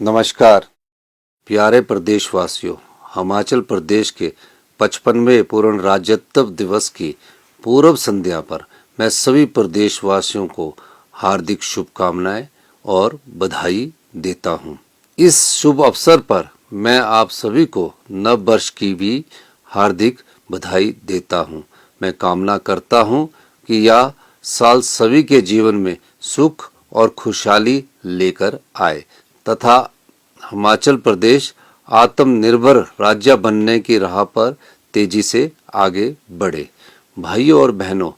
नमस्कार प्यारे प्रदेशवासियों। हिमाचल प्रदेश के 55वें पूर्ण राज्यत्व दिवस की पूर्व संध्या पर मैं सभी प्रदेशवासियों को हार्दिक शुभकामनाएं और बधाई देता हूं। इस शुभ अवसर पर मैं आप सभी को नव वर्ष की भी हार्दिक बधाई देता हूं। मैं कामना करता हूं कि यह साल सभी के जीवन में सुख और खुशहाली लेकर आए तथा हिमाचल प्रदेश आत्मनिर्भर राज्य बनने की राह पर तेजी से आगे बढ़े। भाइयों और बहनों,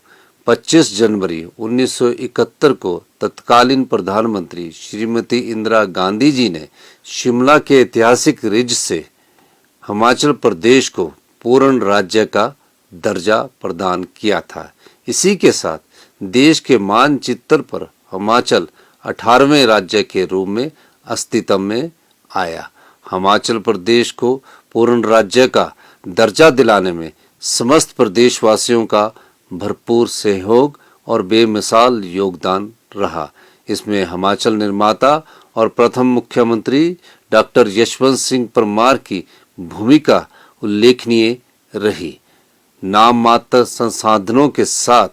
25 जनवरी 1971 को तत्कालीन प्रधानमंत्री श्रीमती इंदिरा गांधी जी ने शिमला के ऐतिहासिक रिज से हिमाचल प्रदेश को पूर्ण राज्य का दर्जा प्रदान किया था। इसी के साथ देश के मानचित्र पर हिमाचल 18वें राज्य के रूप में अस्तित्व में आया। हिमाचल प्रदेश को पूर्ण राज्य का दर्जा दिलाने में समस्त प्रदेशवासियों का भरपूर सहयोग और बेमिसाल योगदान रहा। इसमें हिमाचल निर्माता और प्रथम मुख्यमंत्री डॉक्टर यशवंत सिंह परमार की भूमिका उल्लेखनीय रही। नाम मात्र संसाधनों के साथ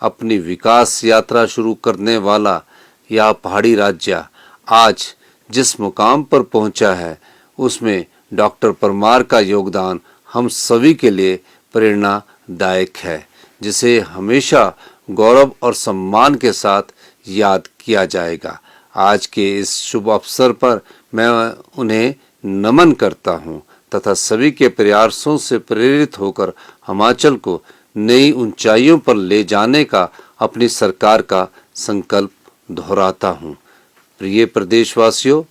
अपनी विकास यात्रा शुरू करने वाला यह पहाड़ी राज्य आज जिस मुकाम पर पहुंचा है, उसमें डॉक्टर परमार का योगदान हम सभी के लिए प्रेरणादायक है, जिसे हमेशा गौरव और सम्मान के साथ याद किया जाएगा। आज के इस शुभ अवसर पर मैं उन्हें नमन करता हूं तथा सभी के प्रयासों से प्रेरित होकर हिमाचल को नई ऊंचाइयों पर ले जाने का अपनी सरकार का संकल्प दोहराता हूं। प्रिय प्रदेशवासियों,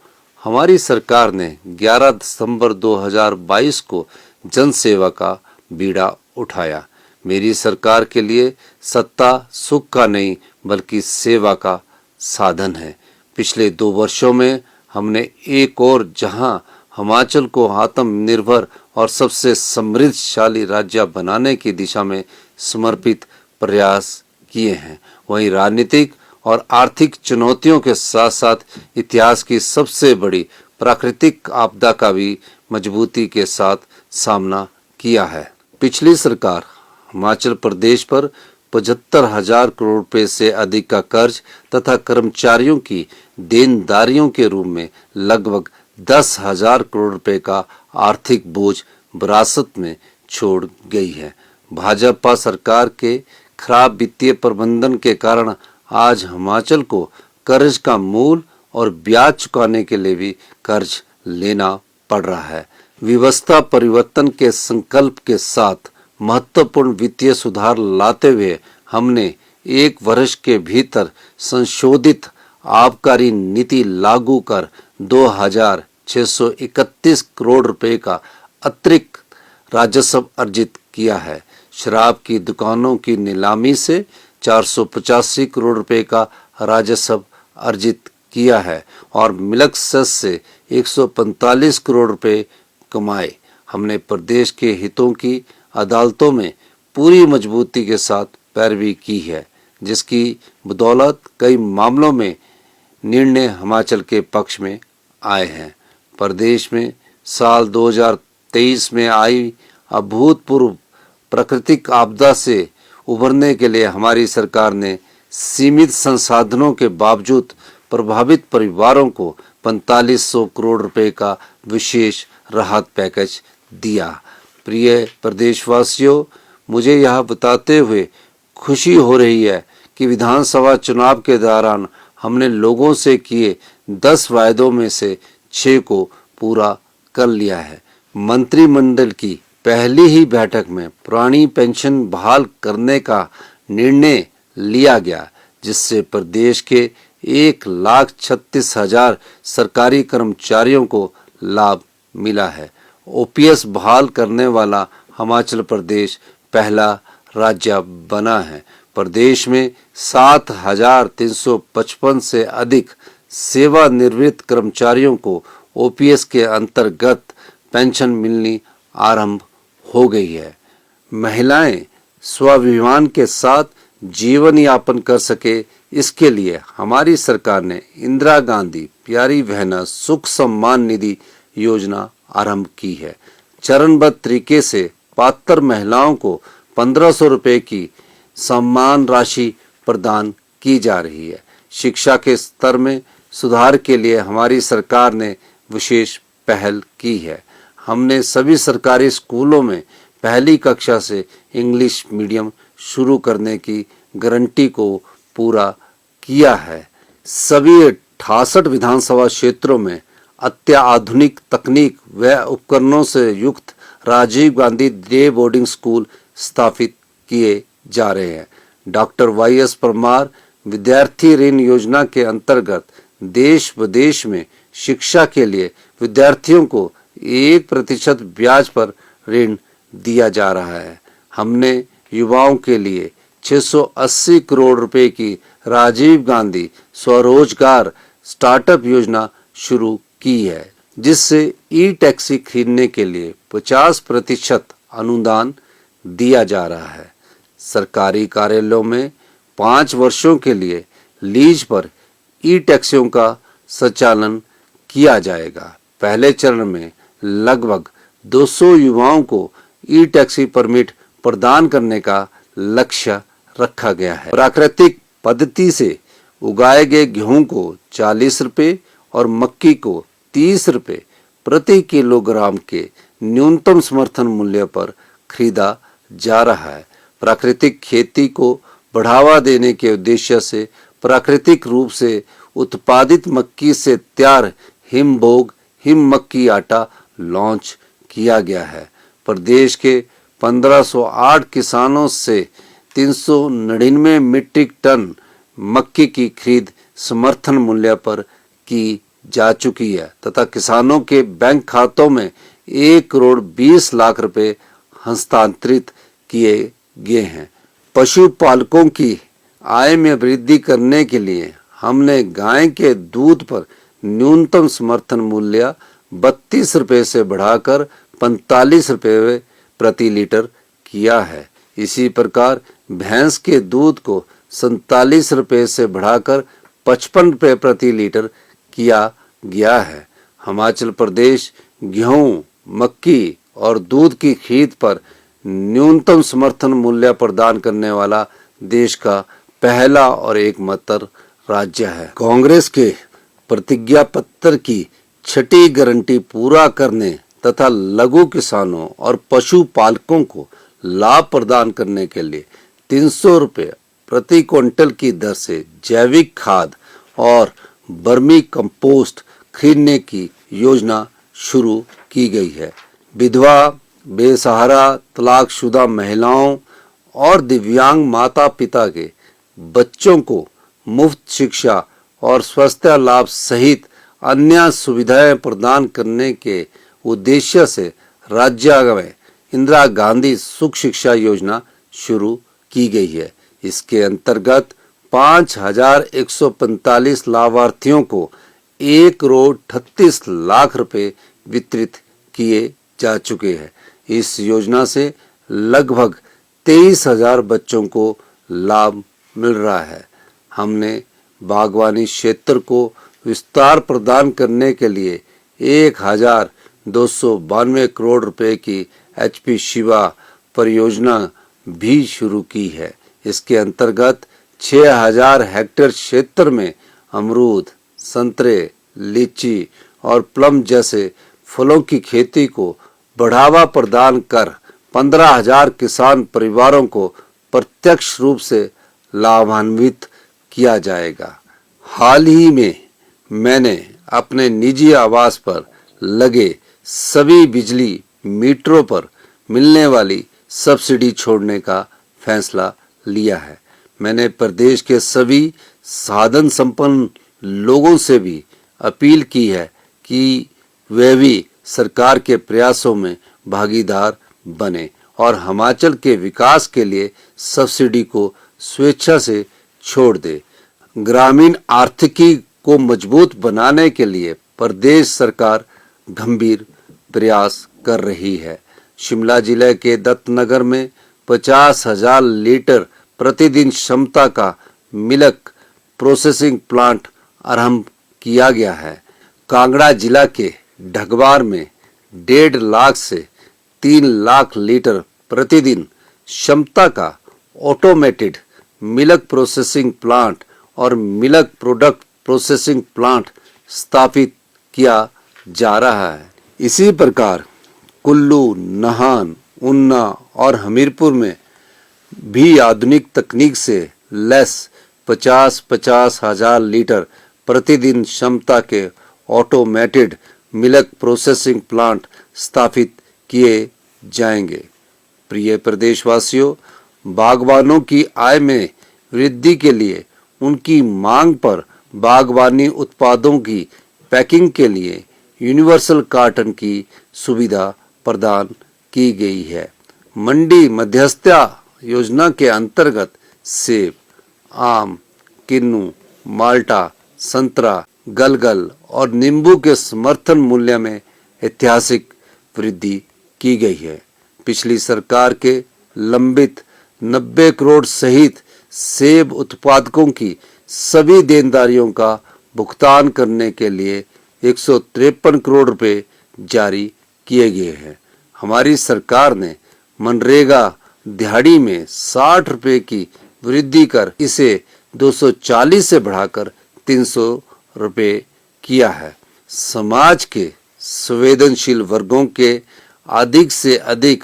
हमारी सरकार ने 11 दिसंबर 2022 को जन सेवा का बीड़ा उठाया। मेरी सरकार के लिए सत्ता सुख का नहीं बल्कि सेवा का साधन है। पिछले 2 वर्षों में हमने एक और जहां हिमाचल को आत्मनिर्भर और सबसे समृद्धशाली राज्य बनाने की दिशा में समर्पित प्रयास किए हैं, वहीं राजनीतिक और आर्थिक चुनौतियों के साथ साथ इतिहास की सबसे बड़ी प्राकृतिक आपदा का भी मजबूती के साथ सामना किया है। पिछली सरकार हिमाचल प्रदेश पर 75,000 करोड़ रुपए से अधिक का कर्ज तथा कर्मचारियों की देनदारियों के रूप में लगभग 10,000 करोड़ रुपए का आर्थिक बोझ विरासत में छोड़ गई है। भाजपा सरकार के खराब वित्तीय प्रबंधन के कारण आज हिमाचल को कर्ज का मूल और ब्याज चुकाने के लिए भी कर्ज लेना पड़ रहा है। व्यवस्था परिवर्तन के संकल्प के साथ महत्वपूर्ण वित्तीय सुधार लाते हुए हमने 1 वर्ष के भीतर संशोधित आबकारी नीति लागू कर 2,631 करोड़ रुपए का अतिरिक्त राजस्व अर्जित किया है। शराब की दुकानों की नीलामी से 485 करोड़ रुपए का राजस्व अर्जित किया है और मिल्क सेस से 145 करोड़ रुपए कमाए। हमने प्रदेश के हितों की अदालतों में पूरी मजबूती के साथ पैरवी की है, जिसकी बदौलत कई मामलों में निर्णय हिमाचल के पक्ष में आए हैं। प्रदेश में साल 2023 में आई अभूतपूर्व प्राकृतिक आपदा से उभरने के लिए हमारी सरकार ने सीमित संसाधनों के बावजूद प्रभावित परिवारों को 4500 करोड़ रुपए का विशेष राहत पैकेज दिया। प्रिय प्रदेशवासियों, मुझे यह बताते हुए खुशी हो रही है कि विधानसभा चुनाव के दौरान हमने लोगों से किए 10 वायदों में से 6 को पूरा कर लिया है। मंत्रिमंडल की पहली ही बैठक में पुरानी पेंशन बहाल करने का निर्णय लिया गया, जिससे प्रदेश के 1,36,000 सरकारी कर्मचारियों को लाभ मिला है। ओपीएस बहाल करने वाला हिमाचल प्रदेश पहला राज्य बना है। प्रदेश में 7,355 से अधिक सेवानिवृत्त कर्मचारियों को ओपीएस के अंतर्गत पेंशन मिलनी आरंभ हो गई है। महिलाएं स्वाभिमान के साथ जीवन यापन कर सके, इसके लिए हमारी सरकार ने इंदिरा गांधी प्यारी बहना सुख सम्मान निधि योजना आरंभ की है। चरणबद्ध तरीके से पात्र महिलाओं को 1500 रुपए की सम्मान राशि प्रदान की जा रही है। शिक्षा के स्तर में सुधार के लिए हमारी सरकार ने विशेष पहल की है। हमने सभी सरकारी स्कूलों में पहली कक्षा से इंग्लिश मीडियम शुरू करने की गारंटी को पूरा किया है। सभी 68 विधानसभा क्षेत्रों में अत्याधुनिक तकनीक व उपकरणों से युक्त Rajiv Gandhi day boarding school स्थापित किए जा रहे हैं। डॉक्टर वाई.एस. परमार विद्यार्थी ऋण योजना के अंतर्गत देश विदेश में शिक्षा के लिए विद्यार्थियों को 1% ब्याज पर ऋण दिया जा रहा है। हमने युवाओं के लिए 680 करोड़ रुपए की राजीव गांधी स्वरोजगार स्टार्टअप योजना शुरू की है, जिससे ई टैक्सी खरीदने के लिए 50% अनुदान दिया जा रहा है। सरकारी कार्यालयों में 5 वर्षों के लिए लीज पर ई टैक्सियों का संचालन किया जाएगा। पहले चरण में लगभग 200 युवाओं को ई टैक्सी परमिट प्रदान करने का लक्ष्य रखा गया है। प्राकृतिक पद्धति से उगाए गए गेहूं को 40 रुपए और मक्की को 30 रुपए प्रति किलोग्राम के न्यूनतम समर्थन मूल्य पर खरीदा जा रहा है। प्राकृतिक खेती को बढ़ावा देने के उद्देश्य से प्राकृतिक रूप से उत्पादित मक्की से तैयार हिमभोग हिम मक्की आटा लॉन्च किया गया है। प्रदेश के 1508 किसानों से 399 मीट्रिक टन मक्की की खरीद समर्थन मूल्य पर की जा चुकी है तथा किसानों के बैंक खातों में 1 करोड़ 20 लाख रुपए हस्तांतरित किए गए हैं। पशुपालकों की आय में वृद्धि करने के लिए हमने गाय के दूध पर न्यूनतम समर्थन मूल्य 32 रुपए से बढ़ाकर 45 रुपए प्रति लीटर किया है। इसी प्रकार भैंस के दूध को 47 रुपए से बढ़ाकर 55 रुपए प्रति लीटर किया गया है। हिमाचल प्रदेश गेहूं, मक्की और दूध की खरीद पर न्यूनतम समर्थन मूल्य प्रदान करने वाला देश का पहला और एकमात्र राज्य है। कांग्रेस के प्रतिज्ञा पत्र की छठी गारंटी पूरा करने तथा लघु किसानों और पशुपालकों को लाभ प्रदान करने के लिए 300 रुपये प्रति क्विंटल की दर से जैविक खाद और बर्मी कंपोस्ट खरीदने की योजना शुरू की गई है। विधवा, बेसहारा, तलाकशुदा महिलाओं और दिव्यांग माता पिता के बच्चों को मुफ्त शिक्षा और स्वास्थ्य लाभ सहित अन्य सुविधाएं प्रदान करने के उद्देश्य से राज्य में इंदिरा गांधी सुख शिक्षा योजना शुरू की गई है। इसके अंतर्गत 5145 लाभार्थियों को 1 करोड़ 38 लाख रुपए वितरित किए जा चुके हैं। इस योजना से लगभग 23,000 बच्चों को लाभ मिल रहा है। हमने बागवानी क्षेत्र को विस्तार प्रदान करने के लिए 1292 करोड़ रुपए की HP शिवा परियोजना भी शुरू की है। इसके अंतर्गत 6000 हेक्टेयर क्षेत्र में अमरूद, संतरे, लीची और प्लम जैसे फलों की खेती को बढ़ावा प्रदान कर 15,000 किसान परिवारों को प्रत्यक्ष रूप से लाभान्वित किया जाएगा। हाल ही में मैंने अपने निजी आवास पर लगे सभी बिजली मीटरों पर मिलने वाली सब्सिडी छोड़ने का फैसला लिया है। मैंने प्रदेश के सभी साधन संपन्न लोगों से भी अपील की है कि वे भी सरकार के प्रयासों में भागीदार बने और हिमाचल के विकास के लिए सब्सिडी को स्वेच्छा से छोड़ दे। ग्रामीण आर्थिकी को मजबूत बनाने के लिए प्रदेश सरकार गंभीर प्रयास कर रही है। शिमला जिले के दत्तनगर में 50,000 लीटर प्रतिदिन क्षमता का मिल्क प्रोसेसिंग प्लांट आरंभ किया गया है। कांगड़ा जिला के ढगवार में 1.5 लाख से 3 लाख लीटर प्रतिदिन क्षमता का ऑटोमेटेड मिल्क प्रोसेसिंग प्लांट और मिल्क प्रोडक्ट प्रोसेसिंग प्लांट स्थापित किया जा रहा है। इसी प्रकार कुल्लू, नाहन, ऊना और हमीरपुर में भी आधुनिक तकनीक से लैस 50-50 हजार लीटर प्रतिदिन क्षमता के ऑटोमेटेड मिल्क प्रोसेसिंग प्लांट स्थापित किए जाएंगे। प्रिय प्रदेशवासियों, बागवानों की आय में वृद्धि के लिए उनकी मांग पर बागवानी उत्पादों की पैकिंग के लिए यूनिवर्सल कार्टन की सुविधा प्रदान की गई है। मंडी मध्यस्थता योजना के अंतर्गत सेब, आम, किन्नू, माल्टा, संतरा, गलगल और नींबू के समर्थन मूल्य में ऐतिहासिक वृद्धि की गई है। पिछली सरकार के लंबित 90 करोड़ सहित सेब उत्पादकों की सभी देनदारियों का भुगतान करने के लिए 153 करोड़ रुपए जारी किए गए हैं। हमारी सरकार ने मनरेगा दिहाड़ी में 60 रुपए की वृद्धि कर इसे 240 से बढ़ाकर 300 रुपए किया है। समाज के संवेदनशील वर्गों के अधिक से अधिक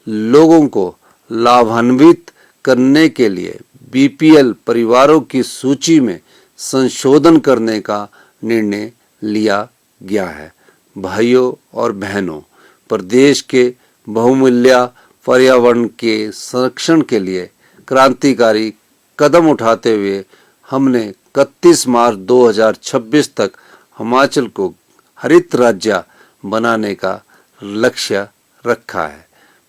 लोगों को लाभान्वित करने के लिए बीपीएल परिवारों की सूची में संशोधन करने का निर्णय लिया गया है। भाइयों और बहनों, प्रदेश के बहुमूल्य पर्यावरण के संरक्षण के लिए क्रांतिकारी कदम उठाते हुए हमने 31 मार्च 2026 तक हिमाचल को हरित राज्य बनाने का लक्ष्य रखा है।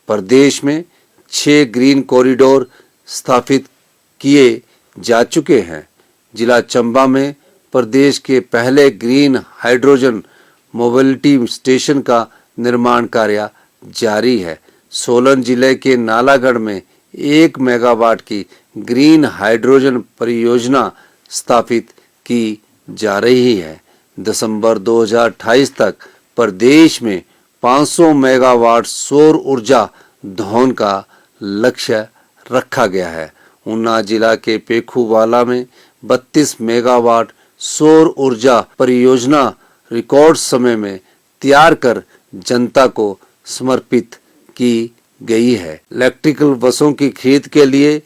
प्रदेश में 6 ग्रीन कॉरिडोर स्थापित किए जा चुके हैं। जिला चंबा में प्रदेश के पहले ग्रीन हाइड्रोजन मोबिलिटी स्टेशन का निर्माण कार्य जारी है। सोलन जिले के नालागढ़ में 1 मेगावाट की ग्रीन हाइड्रोजन परियोजना स्थापित की जा रही है। दिसंबर 2028 तक प्रदेश में 500 मेगावाट सौर ऊर्जा धौन का लक्ष्य रखा गया है। ऊना जिला के पेखूवाला में 32 मेगावाट सौर ऊर्जा परियोजना रिकॉर्ड समय में तैयार कर जनता को समर्पित की गई है। इलेक्ट्रिकल बसों की खरीद के लिए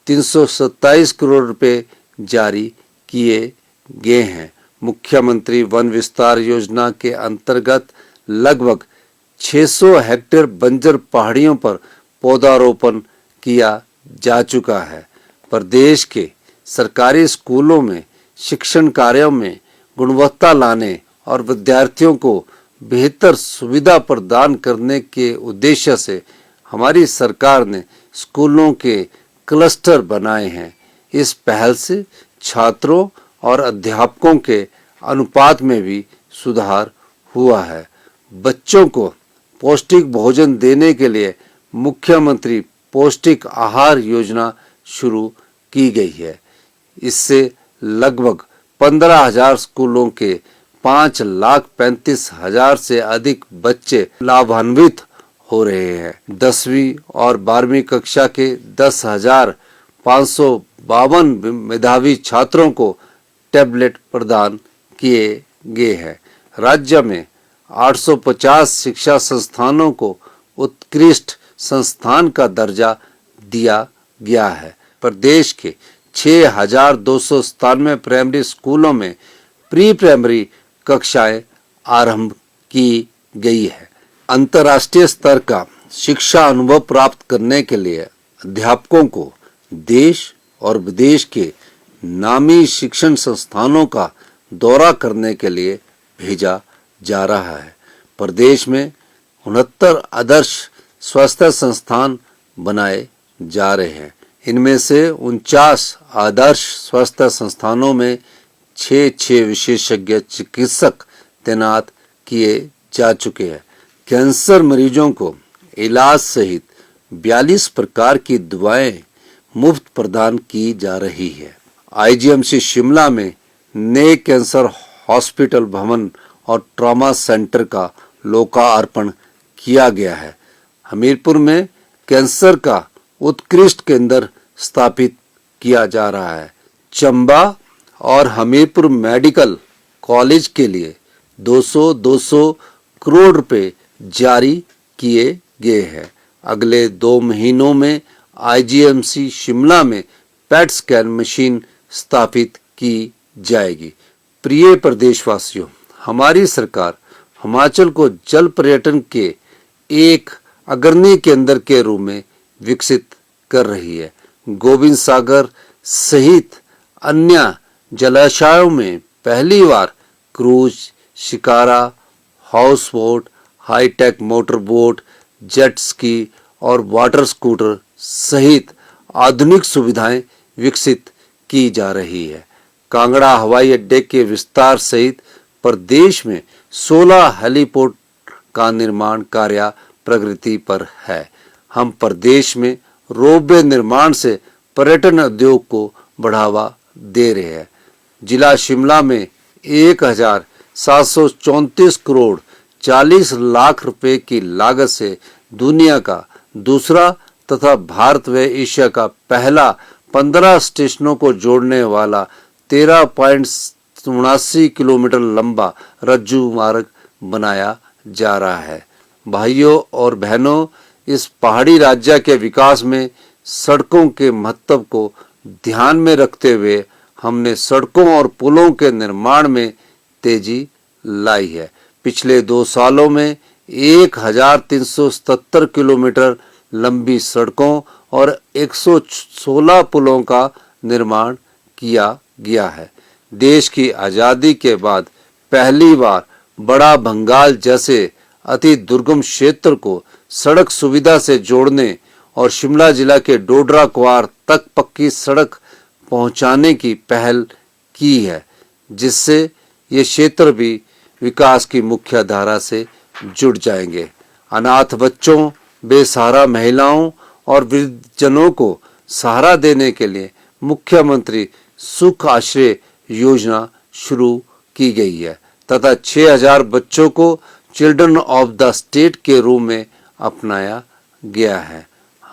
327 करोड़ रुपए जारी किए गए हैं। मुख्यमंत्री वन विस्तार योजना के अंतर्गत लगभग 600 हेक्टेयर बंजर पहाड़ियों पर पौधारोपण किया जा चुका है। प्रदेश के सरकारी स्कूलों में शिक्षण कार्यों में गुणवत्ता लाने और विद्यार्थियों को बेहतर सुविधा प्रदान करने के उद्देश्य से हमारी सरकार ने स्कूलों के क्लस्टर बनाए हैं। इस पहल से छात्रों और अध्यापकों के अनुपात में भी सुधार हुआ है। बच्चों को पौष्टिक भोजन देने के लिए मुख्यमंत्री पौष्टिक आहार योजना शुरू की गई है। इससे लगभग 15,000 स्कूलों के 5,35,000 से अधिक बच्चे लाभान्वित हो रहे हैं। 10वीं और 12वीं कक्षा के 10,552 मेधावी छात्रों को टैबलेट प्रदान किए गए हैं। राज्य में 850 शिक्षा संस्थानों को उत्कृष्ट संस्थान का दर्जा दिया गया है। प्रदेश के 6,297 प्राइमरी स्कूलों में प्री प्राइमरी कक्षाएं आरंभ की गई है। अंतर्राष्ट्रीय स्तर का शिक्षा अनुभव प्राप्त करने के लिए अध्यापकों को देश और विदेश के नामी शिक्षण संस्थानों का दौरा करने के लिए भेजा जा रहा है। प्रदेश में 69 आदर्श स्वास्थ्य संस्थान बनाए जा रहे हैं। इनमें से 49 आदर्श स्वास्थ्य संस्थानों में 6 विशेषज्ञ चिकित्सक तैनात किए जा चुके हैं। कैंसर मरीजों को इलाज सहित 42 प्रकार की दवाएं मुफ्त प्रदान की जा रही है। आईजीएमसी शिमला में नए कैंसर हॉस्पिटल भवन और ट्रॉमा सेंटर का लोकार्पण किया गया है। हमीरपुर में कैंसर का उत्कृष्ट केंद्र स्थापित किया जा रहा है। चंबा और हमीरपुर मेडिकल कॉलेज के लिए 200 करोड़ रुपए जारी किए गए हैं। अगले 2 महीनों में आईजीएमसी शिमला में पेट स्कैन मशीन स्थापित की जाएगी। प्रिय प्रदेशवासियों, हमारी सरकार हिमाचल को जल पर्यटन के एक अग्रणी केंद्र के रूप में विकसित कर रही है। गोविंद सागर सहित अन्य जलाशयों में पहली बार cruise, shikara, house boat, hitech motor boat, jet ski और वाटर स्कूटर सहित आधुनिक सुविधाएं विकसित की जा रही है। कांगड़ा हवाई अड्डे के विस्तार सहित प्रदेश में 16 हेलीपोर्ट का निर्माण कार्य प्रगति पर है। हम प्रदेश में रोपवे निर्माण से पर्यटन उद्योग को बढ़ावा दे रहे हैं। जिला शिमला में 1734 करोड़ 40 लाख रुपए की लागत से दुनिया का दूसरा तथा भारत व एशिया का पहला 15 स्टेशनों को जोड़ने वाला 13.79 किलोमीटर लंबा रज्जू मार्ग बनाया जा रहा है। भाइयों और बहनों, इस पहाड़ी राज्य के विकास में सड़कों के महत्व को ध्यान में रखते हुए हमने सड़कों और पुलों के निर्माण में तेजी लाई है। पिछले 2 सालों में 1377 किलोमीटर लंबी सड़कों और 116 पुलों का निर्माण किया गया है। देश की आज़ादी के बाद पहली बार बड़ा भंगाल जैसे अति दुर्गम क्षेत्र को सड़क सुविधा से जोड़ने और शिमला जिला के डोडरा क्वार तक पक्की सड़क पहुंचाने की पहल की है, जिससे ये क्षेत्र भी विकास की मुख्य धारा से जुड़ जाएंगे। अनाथ बच्चों, बेसहारा महिलाओं और वृद्धजनों को सहारा देने के लिए मुख्यमंत्री सुख आश्रय योजना शुरू की गई है तथा 6000 बच्चों को चिल्ड्रन ऑफ द स्टेट के रूप में अपनाया गया है।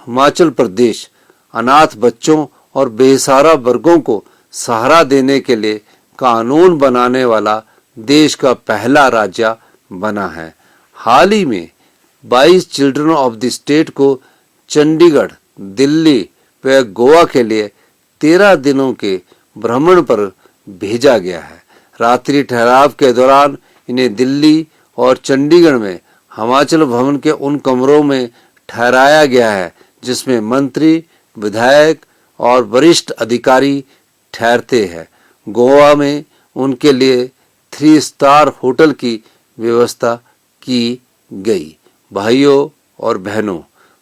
हिमाचल प्रदेश अनाथ बच्चों और बेसहारा वर्गों को सहारा देने के लिए कानून बनाने वाला देश का पहला राज्य बना है। हाल ही में 22 चिल्ड्रन ऑफ द स्टेट को चंडीगढ़, दिल्ली व गोवा के लिए 13 दिनों के भ्रमण पर भेजा गया है। रात्रि ठहराव के दौरान इन्हें दिल्ली और चंडीगढ़ में हिमाचल भवन के उन कमरों में ठहराया गया है जिसमें मंत्री, विधायक और वरिष्ठ अधिकारी ठहरते हैं। गोवा में उनके लिए 3 स्टार होटल की व्यवस्था की गई। भाइयों और बहनों,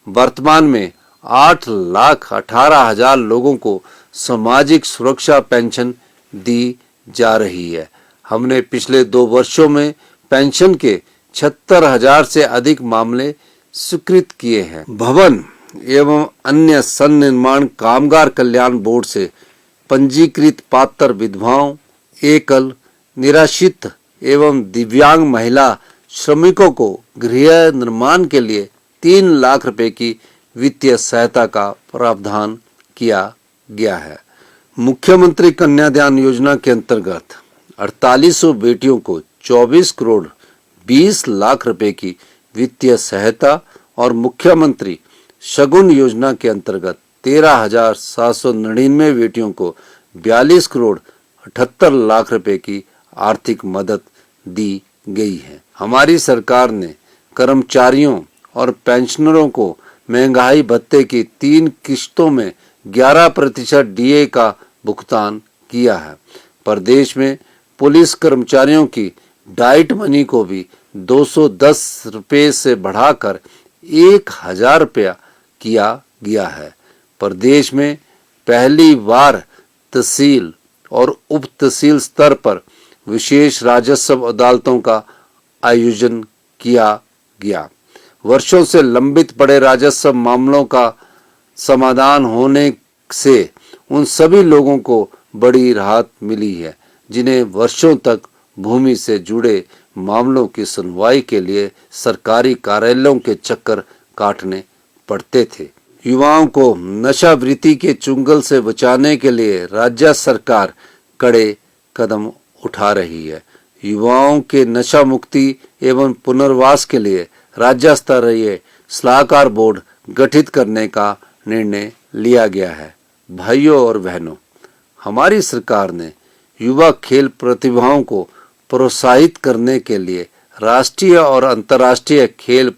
वर्तमान में 8,18,000 लोगों को सामाजिक सुरक्षा पेंशन दी जा रही है। हमने पिछले 2 वर्षों में पेंशन के 76,000 से अधिक मामले स्वीकृत किए हैं। भवन एवं अन्य सन्निर्माण कामगार कल्याण बोर्ड से पंजीकृत पात्र विधवाओं, एकल, निराश्रित एवं दिव्यांग महिला श्रमिकों को गृह निर्माण के लिए 3 लाख रुपए की वित्तीय सहायता का प्रावधान किया गया है। मुख्यमंत्री कन्यादान योजना के अंतर्गत 4800 बेटियों को 24 करोड़ 20 लाख रुपए की वित्तीय सहायता और मुख्यमंत्री शगुन योजना के अंतर्गत 13,799 बेटियों को 42 करोड़ 78 लाख रुपए की आर्थिक मदद दी गई है। हमारी सरकार ने कर्मचारियों और पेंशनरों को महंगाई भत्ते की 3 किश्तों में 11% डीए का भुगतान किया है। प्रदेश में पुलिस कर्मचारियों की डाइट मनी को भी 210 रुपये से बढ़ाकर 1,000 रुपया किया गया है। प्रदेश में पहली बार तहसील और उप तहसील स्तर पर विशेष राजस्व अदालतों का आयोजन किया गया। वर्षों से लंबित पड़े राजस्व मामलों का समाधान होने से उन सभी लोगों को बड़ी राहत मिली है, जिन्हें वर्षों तक भूमि से जुड़े मामलों की सुनवाई के लिए सरकारी कार्यालयों के चक्कर काटने पड़ते थे। युवाओं को नशावृत्ति के चुंगल से बचाने के लिए राज्य सरकार कड़े कदम उठा रही है। युवाओं के नशा मुक्ति एवं पुनर्वास के लिए राज्य स्तरीय सलाहकार बोर्ड गठित करने का निर्णय लिया गया है। भाइयों और बहनों, हमारी सरकार ने युवा खेल प्रतिभाओं को प्रोत्साहित करने के लिए राष्ट्रीय और अंतर्राष्ट्रीय खेल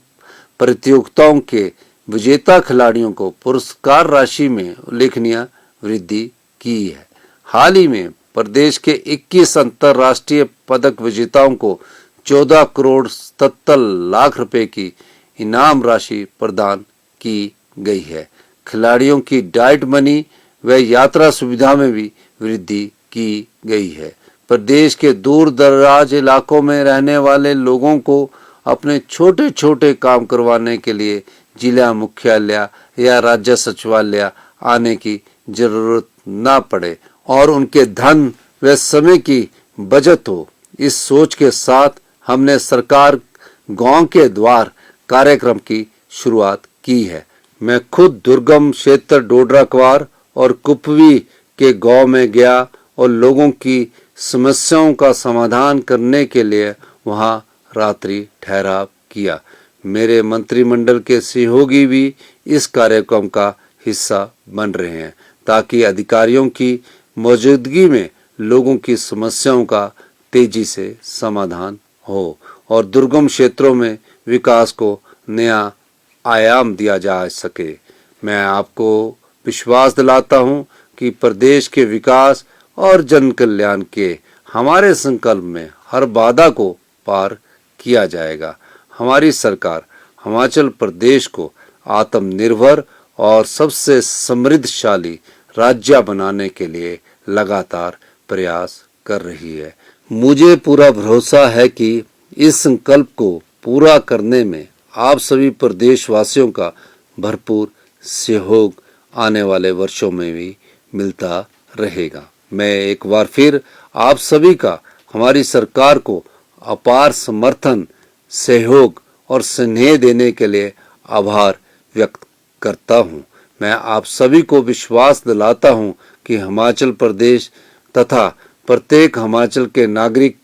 प्रतियोगिताओं के विजेता खिलाड़ियों को पुरस्कार राशि में उल्लेखनीय वृद्धि की है। हाल ही में प्रदेश के 21 अंतर्राष्ट्रीय पदक विजेताओं को 14 करोड़ 77 लाख रुपए की इनाम राशि प्रदान की गई है। खिलाड़ियों की डाइट मनी व यात्रा सुविधा में भी वृद्धि की गई है। प्रदेश के दूर दराज इलाकों में रहने वाले लोगों को अपने छोटे छोटे काम करवाने के लिए जिला मुख्यालय या राज्य सचिवालय आने की जरूरत न पड़े और उनके धन व समय की बचत हो। इस सोच के साथ हमने सरकार गांव के द्वार कार्यक्रम की शुरुआत की है। मैं खुद दुर्गम क्षेत्र डोडरा-क्वार और कुपवी के गांव में गया और लोगों की समस्याओं का समाधान करने के लिए वहां रात्रि ठहराव किया। मेरे मंत्रिमंडल के सहयोगी भी इस कार्यक्रम का हिस्सा बन रहे हैं ताकि अधिकारियों की मौजूदगी में लोगों की समस्याओं का तेजी से समाधान हो और दुर्गम क्षेत्रों में विकास को नया आयाम दिया जा सके। मैं आपको विश्वास दिलाता हूं कि प्रदेश के विकास और जन कल्याण के हमारे संकल्प में हर बाधा को पार किया जाएगा। हमारी सरकार हिमाचल प्रदेश को आत्मनिर्भर और सबसे समृद्धशाली राज्य बनाने के लिए लगातार प्रयास कर रही है। मुझे पूरा भरोसा है कि इस संकल्प को पूरा करने में आप सभी प्रदेशवासियों का भरपूर सहयोग आने वाले वर्षों में भी मिलता रहेगा। मैं एक बार फिर आप सभी का हमारी सरकार को अपार समर्थन, सहयोग और स्नेह देने के लिए आभार व्यक्त करता हूं। मैं आप सभी को विश्वास दिलाता हूं कि हिमाचल प्रदेश तथा प्रत्येक हिमाचल के नागरिक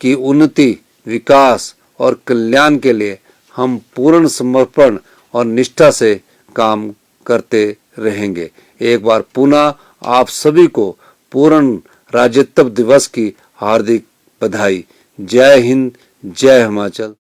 की उन्नति, विकास और कल्याण के लिए हम पूर्ण समर्पण और निष्ठा से काम करते रहेंगे। एक बार पुनः आप सभी को पूर्ण राज्योत्सव दिवस की हार्दिक बधाई। जय हिंद, जय हिमाचल।